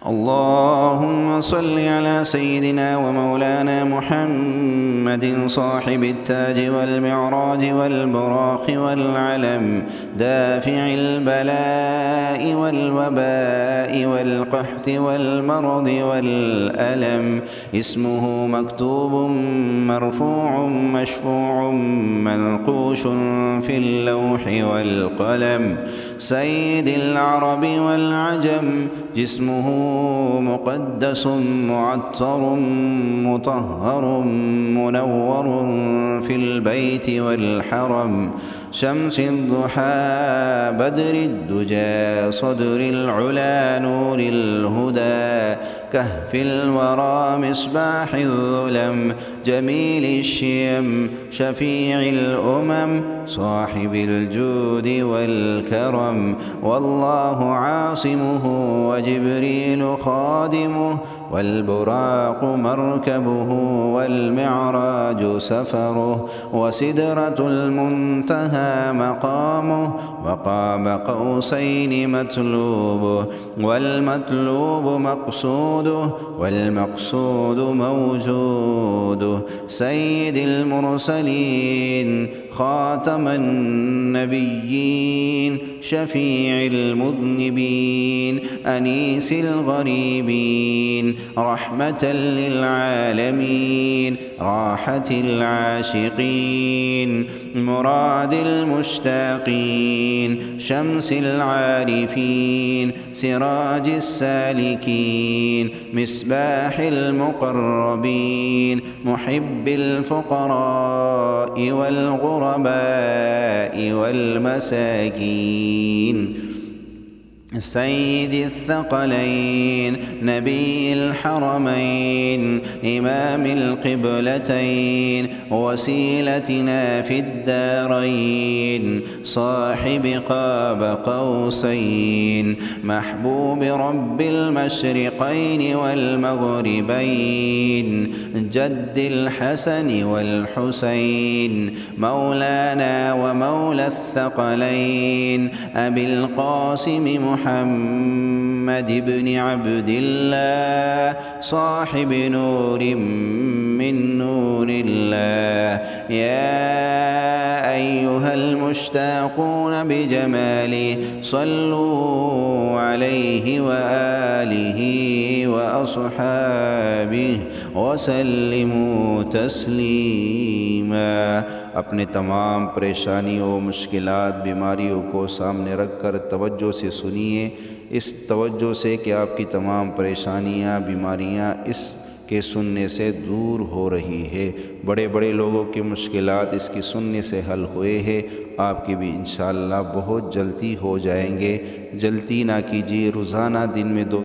اللهم صل على سيدنا ومولانا محمد صاحب التاج والمعراج والبراق والعلم، دافع البلاء والوباء والقحط والمرض والألم، اسمه مكتوب مرفوع مشفوع منقوش في اللوح والقلم، سيد العرب والعجم، جسمه مقدس معطر مطهر منور في البيت والحرم، شمس الضحى بدر الدجى صدر العلا نور الهدى، كهف الورى مصباح الظلم، جميل الشيم شفيع الأمم، صاحب الجود والكرم، والله عاصمه وجبريل خادمه، والبراق مركبه والمعراج سفره، وسدرة المنتهى مقامه، وقاب قوسين مطلوبه، والمطلوب مقصوده، والمقصود موجوده، سيد المرسلين خاتم النبيين، شفيع المذنبين، أنيس الغريبين، رحمة للعالمين، راحة العاشقين، مراد المشتاقين، شمس العارفين، سراج السالكين، مصباح المقربين، محب الفقراء والغرباء والمساكين، سيد الثقلين، نبي الحرمين، إمام القبلتين، وسيلتنا في الدارين، صاحب قاب قوسين، محبوب رب المشرقين والمغربين، جد الحسن والحسين، مولانا ومولى الثقلين، أبي القاسم محمد بن عبد الله، صاحب نور من نور الله، يا أيها المشتاقون بجماله صلوا عليه وآله وأصحابه وسلموا تسلیما۔ अपने तमाम परेशानियों मुश्किलात बीमारियों को सामने रख कर तवज्जो से सुनिए, इस तवज्जो से कि आपकी तमाम परेशानियां बीमारियां इसके सुनने से दूर हो रही है। बड़े बड़े लोगों की मुश्किलात इसकी सुनने से हल हुए हैं, आपकी भी इंशाअल्लाह बहुत जल्दी हो जाएंगे। जल्दी ना कीजिए, रोज़ाना दिन में 2